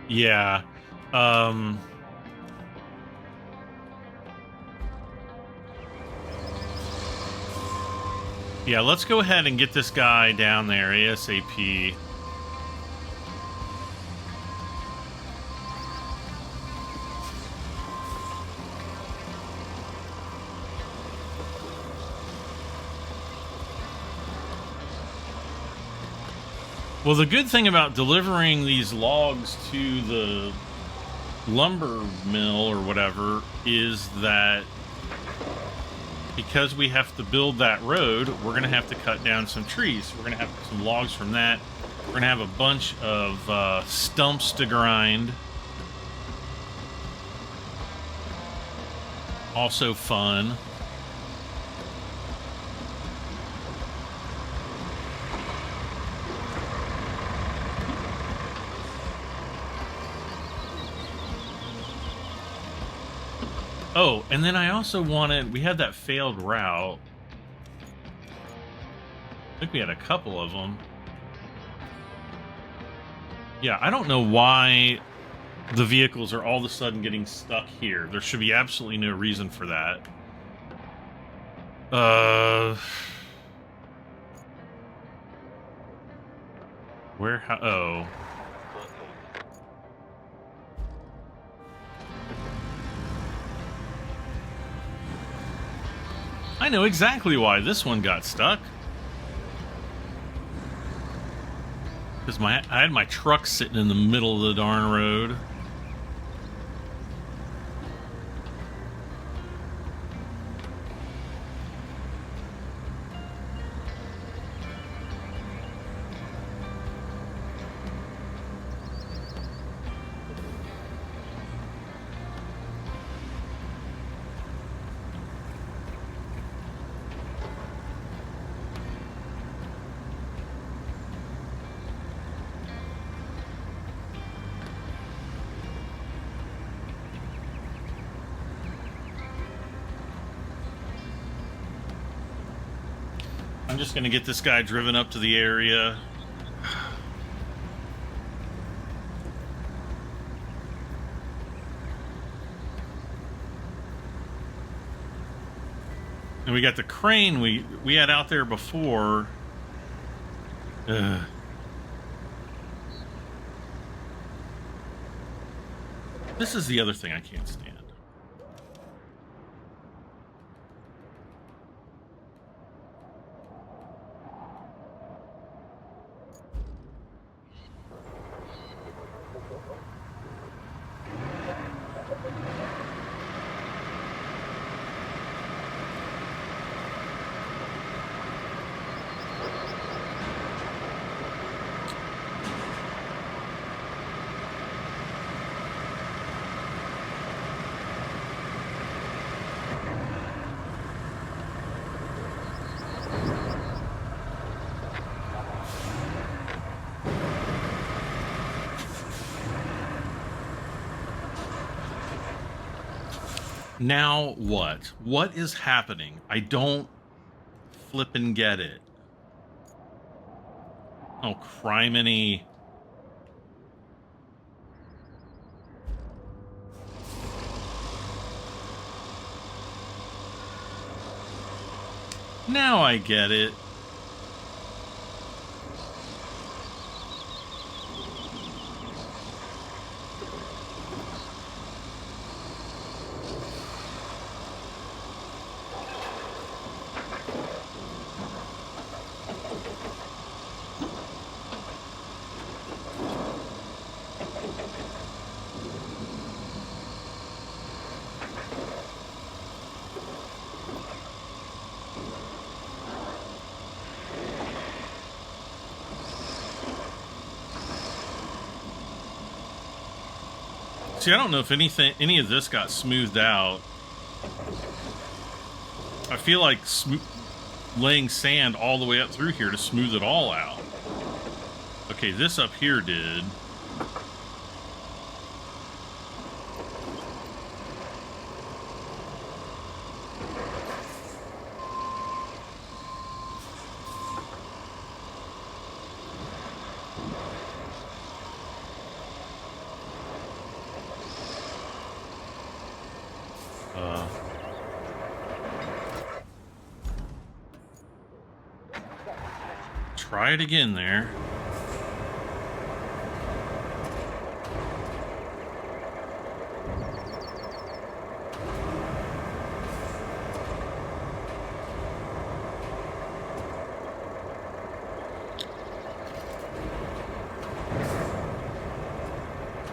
Yeah. Yeah, let's go ahead and get this guy down there ASAP. Well, the good thing about delivering these logs to the lumber mill or whatever is that because we have to build that road, we're going to have to cut down some trees. We're going to have some logs from that. We're going to have a bunch of stumps to grind. Also fun. Oh, and then I also wanted... We had that failed route. I think we had a couple of them. Yeah, I don't know why the vehicles are all of a sudden getting stuck here. There should be absolutely no reason for that. Where... Oh... I know exactly why this one got stuck. Because I had my truck sitting in the middle of the darn road. I'm just going to get this guy driven up to the area. And we got the crane we had out there before. This is the other thing I can't stand. Now what? What is happening? I don't flippin' get it. Oh, criminy. Now I get it. See, I don't know if any of this got smoothed out. I feel like laying sand all the way up through here to smooth it all out. Okay, this up here did. try it again there.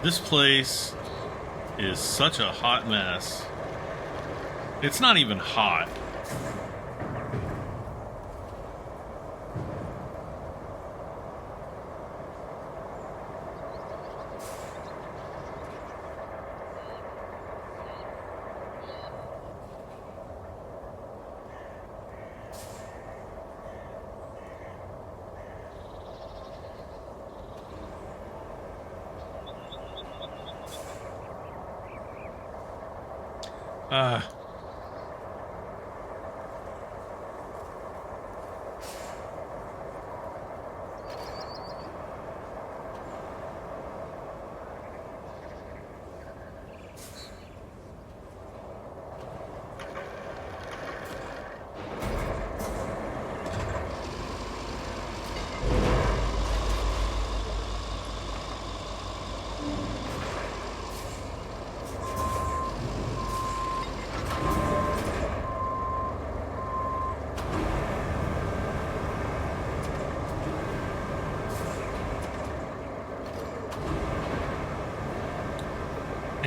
This place is such a hot mess. It's not even hot.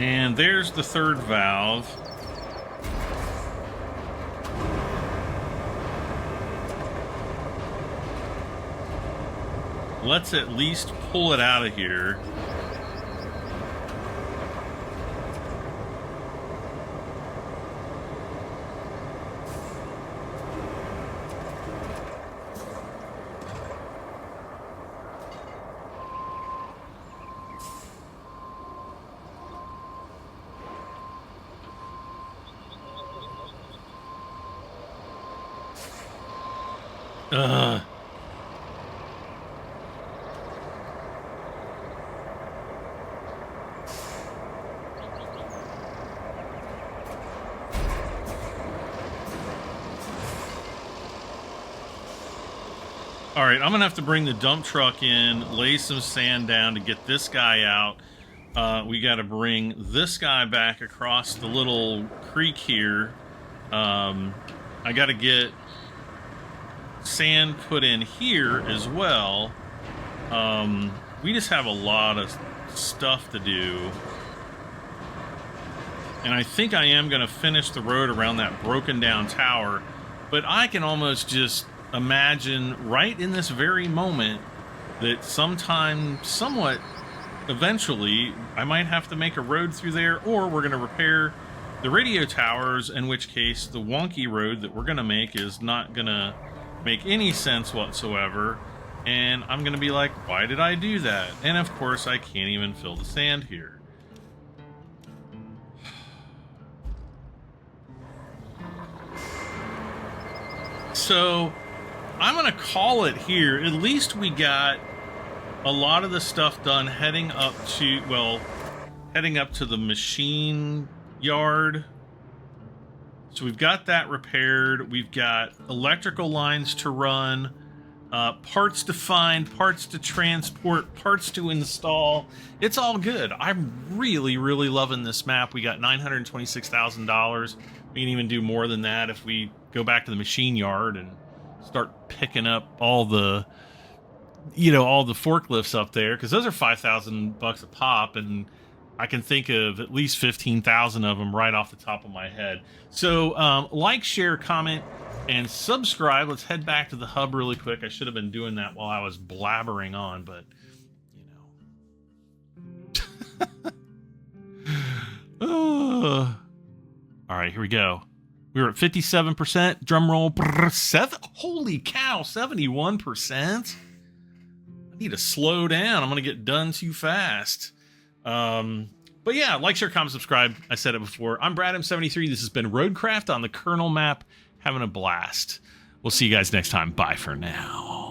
And there's the third valve. Let's at least pull it out of here. All right, I'm gonna have to bring the dump truck in, lay some sand down to get this guy out. We got to bring this guy back across the little creek here. I got to get sand put in here as well. We just have a lot of stuff to do. And I think I am going to finish the road around that broken down tower. But I can almost just imagine right in this very moment that sometime, somewhat eventually, I might have to make a road through there, or we're going to repair the radio towers, in which case the wonky road that we're going to make is not going to make any sense whatsoever. And I'm going to be like, why did I do that? And of course, I can't even fill the sand here. So I'm going to call it here. At least we got a lot of the stuff done heading up to, well, heading up to the machine yard. So we've got that repaired. We've got electrical lines to run, parts to find, parts to transport, parts to install. It's all good. I'm really, really loving this map. We got $926,000. We can even do more than that if we go back to the machine yard and start picking up all the, you know, all the forklifts up there, because those are $5,000 a pop, and I can think of at least 15,000 of them right off the top of my head. So like, share, comment, and subscribe. Let's head back to the hub really quick. I should have been doing that while I was blabbering on, but you know. All right, here we go. We were at 57%. Drum roll. Holy cow, 71%. I need to slow down. I'm going to get done too fast. But yeah, like, share, comment, subscribe. I said it before. I'm Brad M73. This has been ROADCRAFT on the Kernel map. Having a blast. We'll see you guys next time. Bye for now.